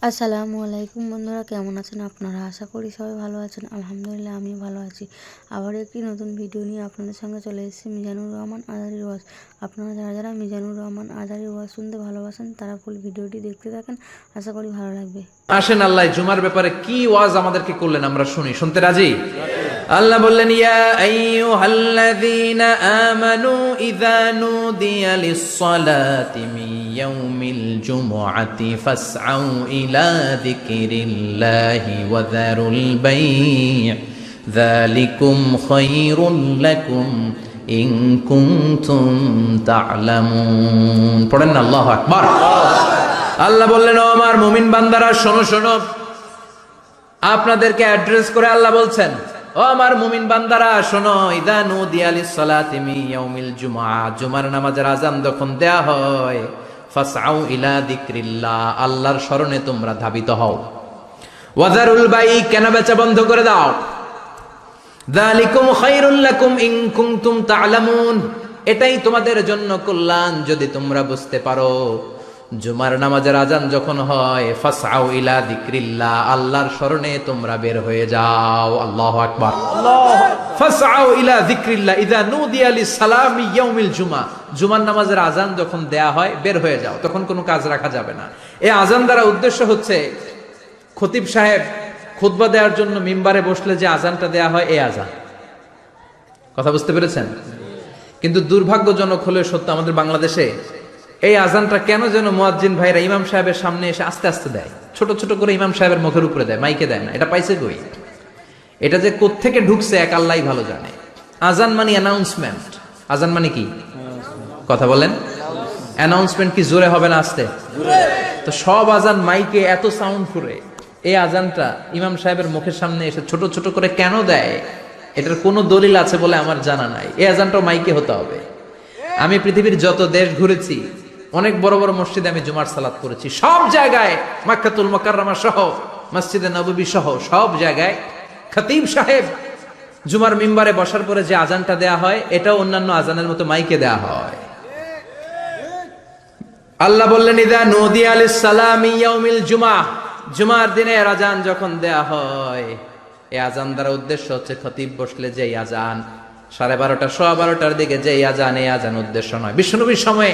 আসসালামু আলাইকুম বন্ধুরা, কেমন আছেন আপনারা? আশা করি সবাই ভালো আছেন। আলহামদুলিল্লাহ আমি ভালো আছি। আবার একটি নতুন ভিডিও নিয়ে আপনাদের সঙ্গে চলে এসেছি মিজানুর রহমান আজারির ওয়াজ। আপনারা যারা যারা মিজানুর রহমান আজারির ওয়াজ শুনতে ভালোবাসেন তারা ফুল ভিডিওটি দেখতে থাকেন, আশা করি ভালো লাগবে। আসেন আল্লাহ জুমার ব্যাপারে কি ওয়াজ আমাদেরকে করলেন আমরা শুনি। শুনতে রাজি? আল্লাহ বললেন, ইয়া আইয়ুহাল্লাযীনা আমানু ইযা নুদিয়া লিস-সালাতি মিন ইয়াউমিল জুমআতি ফাসআউ ইলা যিকরিল্লাহি ওয়া যারুল বাই' যালিকুম খায়রুল লাকুম ইন কুনতুম তা'লামুন। পড়েন না আল্লাহু আকবার। আল্লাহ বললেন, ও আমার মুমিন বান্দারা শোনো শোনো। আপনাদেরকে অ্যাড্রেস করে আল্লাহ বলছেন, ও আমার মুমিন বান্দারা শোনো, ইযা নুদিয়া লিস-সালাতি মিন ইয়াউমিল জুমআ, জুমার নামাজের আযান যখন দেয়া হয়, ফাসআউ ইলা যিকরিল্লাহ, আল্লাহর স্মরণে তোমরা ধাবিত হও। ওয়া যারুল বাই', কেনা বেচা বন্ধ করে দাও। যালিকুম খায়রুল লাকুম ইন কুনতুম তা'লামুন, এটাই তোমাদের জন্য কল্যাণ যদি তোমরা বুঝতে পারো। জুমার নামাজের আযান যখন হয়, ফাসআউ ইলা যিকরিল্লাহ, আল্লাহর স্মরণে তোমরা বের হয়ে যাও। আল্লাহু আকবার। ফাসআউ ইলা যিকরিল্লাহ ইযা নুদিয়া লিস-সালামি ইয়াউমিল জুমআ, জুমার নামাজের আযান যখন দেয়া হয় বের হয়ে যাও, তখন কোনো কাজ রাখা যাবে না। এই আযান দ্বারা উদ্দেশ্য হচ্ছে খতিব সাহেব খুতবা দেওয়ার জন্য মিম্বারে বসলে যে আযানটা দেয়া হয় এই আযান। কথা বুঝতে পেরেছেন? কিন্তু দুর্ভাগ্যজনক হলে সত্য, আমাদের বাংলাদেশে এই আজানটা কেন যেন মুয়াজ্জিন ভাইরা ইমাম সাহেবের সামনে এসে আস্তে আস্তে দেয়, ছোট ছোট করে ইমাম সাহেবের মুখের উপরে দেয়, মাইকে দেয় না। এটা পাইছে কই? এটা যে কোত্থেকে ঢুকছে এক আল্লাহই ভালো জানে। আজান মানে অ্যানাউন্সমেন্ট। আজান মানে কি? কথা বলেন। অ্যানাউন্সমেন্ট কি জোরে হবে না আস্তে? তো সব আজান মাইকে এত সাউন্ড করে, এই আজানটা ইমাম সাহেবের মুখের সামনে এসে ছোট ছোট করে কেন দেয়? এটার কোনো দলিল আছে বলে আমার জানা নাই। এই আজানটাও মাইকে হতে হবে। আমি পৃথিবীর যত দেশ ঘুরেছি, অনেক বড় বড় মসজিদে আমি জুমার সালাত করেছি, সব জায়গায় মক্কাতুল মুকাররমা সহ মসজিদে নববী সহ সব জায়গায় খতিব সাহেব জুমার মিম্বারে বসার পরে যে আজানটা দেয়া হয়, এটাও অন্যান্য আজানের মতো মাইকে দেয়া হয়। আল্লাহ বললেন, ইযা নুদিয়া লিস-সালামি ইয়াউমিল জুমআ, জুমার দিনের আজান যখন দেয়া হয়, এই আজান দ্বারা উদ্দেশ্য হচ্ছে খতিব বসলে যে আজান 12:30 12:15 দিকে যে আজান, এই আজান উদ্দেশ্য নয়। বিশ্বনবীর সময়ে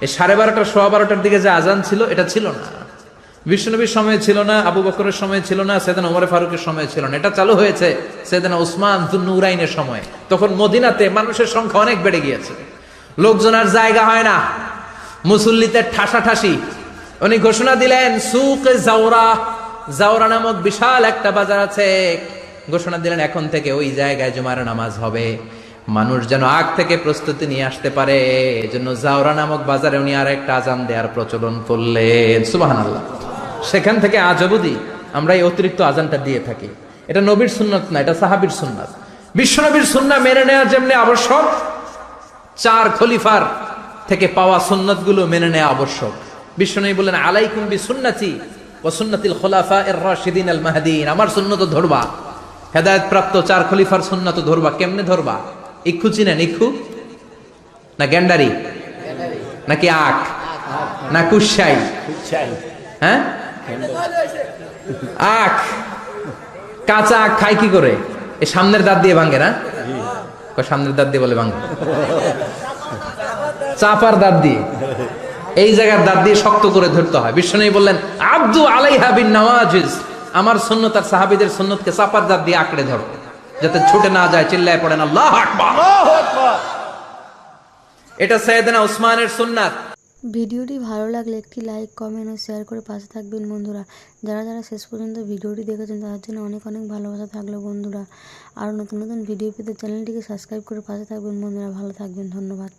এই 12:30 12:15 দিকে যে আজান ছিল এটা ছিল না। বিশ্বনবীর সময় ছিল না, আবু বকরের সময় ছিল না, সাইয়েদনা ওমর ফারুকের সময় ছিল না। এটা চালু হয়েছে সাইয়েদনা উসমান যুন-নুরাইনের সময়। তখন মদিনাতে মানুষের সংখ্যা অনেক বেড়ে গিয়েছে, লোকজন আর জায়গা হয় না, মুসল্লিতে ঠাসাঠাসি। উনি ঘোষণা দিলেন, সুকে জাওরা, জাওরা নামক বিশাল একটা বাজার আছে, ঘোষণা দিলেন এখন থেকে ওই জায়গায় জুমার নামাজ হবে। মানুষ যেন আগ থেকে প্রস্তুতি নিয়ে আসতে পারে, এজন্য জাওরা নামক বাজারে উনি আর একটা আজান দেওয়ার প্রচলন করলেন। সুবহানাল্লাহ। সেখান থেকে আজ অবধি আমরা এই অতিরিক্ত আজানটা দিয়ে থাকি। এটা নবীর সুন্নাত না, এটা সাহাবীর সুন্নাত। বিশ্বনবীর সুন্নাহ মেনে নেওয়া যেমনি আবশ্যক, 4 খলিফার থেকে পাওয়া সুন্নাতগুলো মেনে নেওয়া আবশ্যক। বিশ্বনবী বলেন, আলাইকুম বিসুন্নতি ওয়া সুন্নাতিল খুলাফায়ে রাশিদিন আল মাহদিন, আমার সুন্নাত ধরবা। হেদায়েত প্রাপ্ত 4 খলিফার সুন্নাত ধরবা। কেমনে ধরবা? ইক্ষু চিনেন? ইক্ষু না গ্যান্ডারি নাকি আখ না কুশাই? হ্যাঁ, আখ। কাঁচা আখ খাই কি করে? এই সামনের দাঁত দিয়ে ভাঙে না? সামনের দাঁত দিয়ে বলে ভাঙে, চাপার দাঁত দিয়ে, এই জায়গার দাঁত দিয়ে শক্ত করে ধরতে হয়। বিশ্বনবী বললেন, আব্দু আলাইহা বিন নওয়াজিজ, আমার সুন্নাত আর সাহাবীদের সুন্নাতকে চাপার দাঁত দিয়ে আঁকড়ে ধরো, যাতে ছুটে না যায়। চিল্লায় পড়েন আল্লাহু আকবার। এটা সাইয়েদনা উসমানের সুন্নাত। ভিডিওটি ভালো লাগলে একটি লাইক, কমেন্ট ও শেয়ার করে পাশে থাকবেন বন্ধুরা। যারা যারা শেষ পর্যন্ত ভিডিওটি দেখেছেন তাদের জন্য অনেক অনেক ভালোবাসা থাকলো বন্ধুরা। আর নতুন নতুন ভিডিও পেতে চ্যানেলটিকে সাবস্ক্রাইব করে পাশে থাকবেন বন্ধুরা। ভালো থাকবেন, ধন্যবাদ।